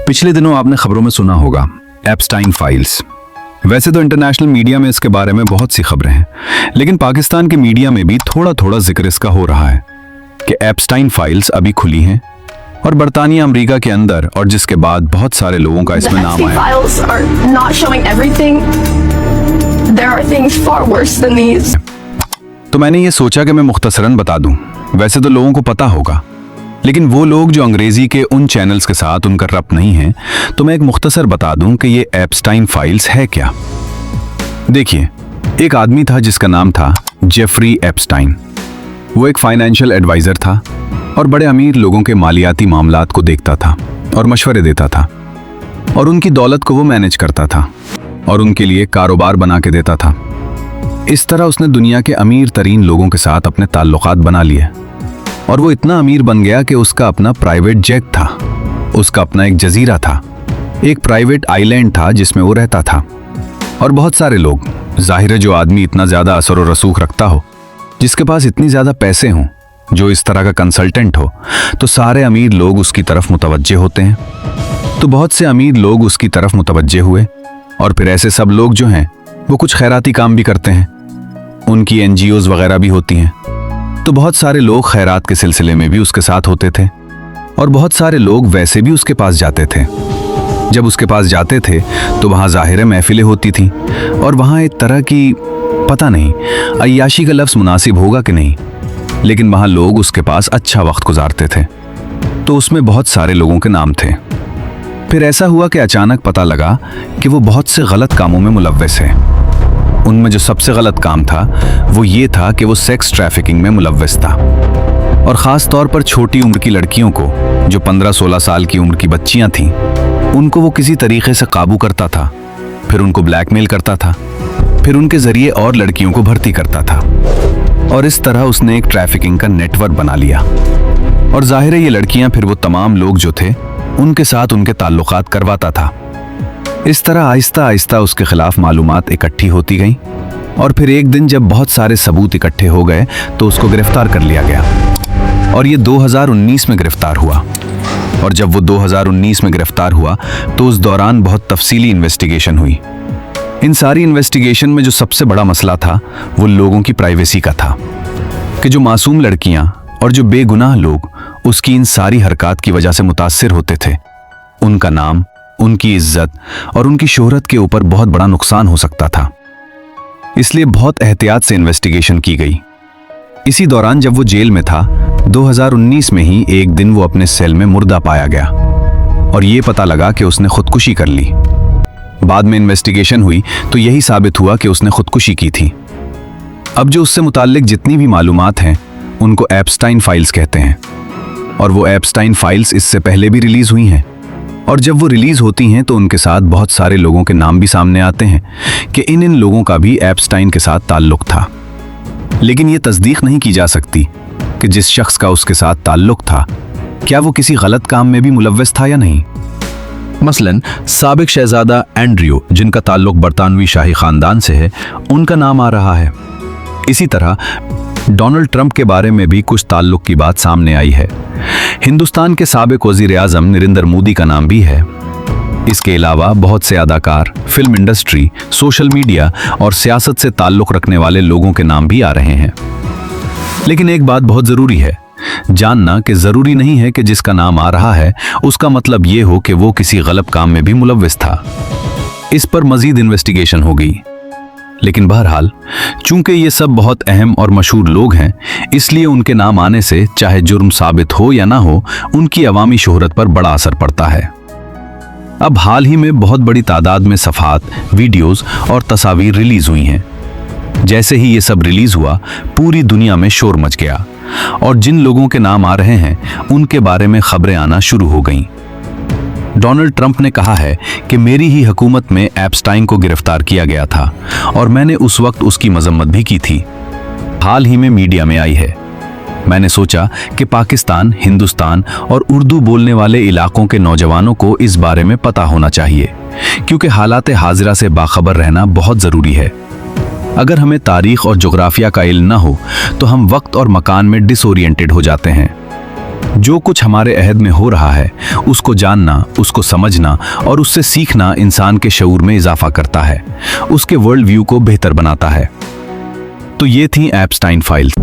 पिछले दिनों आपने खबरों में सुना होगा एप्स्टाइन फाइल्स। वैसे तो इंटरनेशनल मीडिया में इसके बारे में बहुत सी खबरें हैं, लेकिन पाकिस्तान के मीडिया में भी थोड़ा थोड़ा जिक्र इसका हो रहा है कि एप्स्टाइन फाइल्स अभी खुली हैं और बरतानिया अमेरिका के अंदर, और जिसके बाद बहुत सारे लोगों का इसमें नाम आया। तो मैंने ये सोचा कि मैं मुख्तसरन बता दूं। वैसे तो लोगों को पता होगा, लेकिन वो लोग जो अंग्रेजी के उन चैनल्स के साथ उनका रब्त नहीं है, तो मैं एक मुख्तसर बता दूं कि ये एप्स्टाइन फाइल्स है क्या। देखिए, एक आदमी था जिसका नाम था जेफरी एप्स्टाइन। वो एक फाइनेंशियल एडवाइजर था और बड़े अमीर लोगों के मालियाती मामलात को देखता था और मशवरे देता था, और उनकी दौलत को वो मैनेज करता था और उनके लिए कारोबार बना के देता था। इस तरह उसने दुनिया के अमीर तरीन लोगों के साथ अपने ताल्लुकात बना लिए, और वो इतना अमीर बन गया कि उसका अपना प्राइवेट जेट था, उसका अपना एक जजीरा था, एक प्राइवेट आइलैंड था जिसमें वो रहता था। और बहुत सारे लोग, जाहिर है जो आदमी इतना ज़्यादा असर और रसूख रखता हो, जिसके पास इतनी ज़्यादा पैसे हों, जो इस तरह का कंसल्टेंट हो, तो सारे अमीर लोग उसकी तरफ मुतवज्जे होते हैं। तो बहुत से अमीर लोग उसकी तरफ मुतवज्जे हुए, और फिर ऐसे सब लोग जो हैं वो कुछ खैराती काम भी करते हैं, उनकी NGOs वगैरह भी होती हैं। तो बहुत सारे लोग खैरात के सिलसिले में भी उसके साथ होते थे, और बहुत सारे लोग वैसे भी उसके पास जाते थे। जब उसके पास जाते थे तो वहाँ ज़ाहिर महफिलें होती थीं, और वहाँ एक तरह की, पता नहीं अय्याशी का लफ्ज़ मुनासिब होगा कि नहीं, लेकिन वहाँ लोग उसके पास अच्छा वक्त गुजारते थे। तो उसमें बहुत सारे लोगों के नाम थे। फिर ऐसा हुआ कि अचानक पता लगा कि वो बहुत से गलत कामों में मुलव्वस है। उनमें जो सबसे गलत काम था वो ये था कि वो सेक्स ट्रैफिकिंग में मुलव्वस था, और ख़ास तौर पर छोटी उम्र की लड़कियों को, जो 15-16 साल की उम्र की बच्चियां थीं, उनको वो किसी तरीके से काबू करता था, फिर उनको ब्लैकमेल करता था, फिर उनके ज़रिए और लड़कियों को भर्ती करता था, और इस तरह उसने एक ट्रैफिकिंग का नेटवर्क बना लिया। और ज़ाहिर है ये लड़कियां फिर वो तमाम लोग जो थे उनके साथ उनके ताल्लुकात करवाता था। इस तरह आहिस्ता आहिस्ता उसके खिलाफ मालूमात इकट्ठी होती गईं, और फिर एक दिन जब बहुत सारे सबूत इकट्ठे हो गए तो उसको गिरफ्तार कर लिया गया, और ये 2019 में गिरफ्तार हुआ। और जब वो 2019 में गिरफ्तार हुआ तो उस दौरान बहुत तफसीली इन्वेस्टिगेशन हुई। इन सारी इन्वेस्टिगेशन में जो सबसे बड़ा मसला था वो लोगों की प्राइवेसी का था, कि जो मासूम लड़कियां और जो बेगुनाह लोग उसकी इन सारी हरकत की वजह से मुतासिर होते थे, उनका नाम, उनकी इज्जत और उनकी शोहरत के ऊपर बहुत बड़ा नुकसान हो सकता था। इसलिए बहुत एहतियात से इन्वेस्टिगेशन की गई। इसी दौरान जब वो जेल में था, 2019 में ही एक दिन वो अपने सेल में मुर्दा पाया गया, और ये पता लगा कि उसने खुदकुशी कर ली। बाद में इन्वेस्टिगेशन हुई तो यही साबित हुआ कि उसने खुदकुशी की थी। अब जो उससे मुताल्लिक जितनी भी मालूमात हैं उनको एप्स्टाइन फाइल्स कहते हैं, और वो एप्स्टाइन फाइल्स इससे पहले भी रिलीज हुई हैं। और जब वो रिलीज होती हैं तो उनके साथ बहुत सारे लोगों के नाम भी सामने आते हैं कि इन लोगों का भी एप्स्टाइन के साथ ताल्लुक था। लेकिन ये तस्दीक नहीं की जा सकती कि जिस शख्स का उसके साथ ताल्लुक था, क्या वो किसी गलत काम में भी मुलव्वस था या नहीं। मसलन साबिक शहजादा एंड्रयू, जिनका ताल्लुक बरतानवी शाही खानदान से है, उनका नाम आ रहा है। इसी तरह डोनाल्ड ट्रंप के बारे में भी कुछ ताल्लुक की बात सामने आई है। हिंदुस्तान के साबिक वज़ीर आज़म नरेंद्र मोदी का नाम भी है। इसके अलावा बहुत से अदाकार, फिल्म इंडस्ट्री, सोशल मीडिया और सियासत से ताल्लुक रखने वाले लोगों के नाम भी आ रहे हैं। लेकिन एक बात बहुत ज़रूरी है जानना, कि ज़रूरी नहीं है कि जिसका नाम आ रहा है उसका मतलब ये हो कि वो किसी गलत काम में भी मुलव्वस था। इस पर मज़ीद इन्वेस्टिगेशन होगी। लेकिन बहरहाल, चूंकि ये सब बहुत अहम और मशहूर लोग हैं, इसलिए उनके नाम आने से चाहे जुर्म साबित हो या ना हो, उनकी अवामी शोहरत पर बड़ा असर पड़ता है। अब हाल ही में बहुत बड़ी तादाद में सफ़ात, वीडियोस और तस्वीर रिलीज हुई हैं। जैसे ही ये सब रिलीज हुआ, पूरी दुनिया में शोर मच गया, और जिन लोगों के नाम आ रहे हैं उनके बारे में खबरें आना शुरू हो गईं। डोनाल्ड ट्रंप ने कहा है कि मेरी ही हुकूमत में एप्स्टाइन को गिरफ्तार किया गया था, और मैंने उस वक्त उसकी मजम्मत भी की थी। हाल ही में मीडिया में आई है। मैंने सोचा कि पाकिस्तान, हिंदुस्तान और उर्दू बोलने वाले इलाकों के नौजवानों को इस बारे में पता होना चाहिए, क्योंकि हालात हाजिरा से बाखबर रहना बहुत ज़रूरी है। अगर हमें तारीख और जोग्राफिया का इल्म न हो तो हम वक्त और मकान में डिसोरिएंटेड हो जाते हैं। जो कुछ हमारे अहद में हो रहा है उसको जानना, उसको समझना और उससे सीखना इंसान के शऊर में इजाफा करता है, उसके वर्ल्ड व्यू को बेहतर बनाता है। तो ये थी एप्स्टाइन फाइल्स।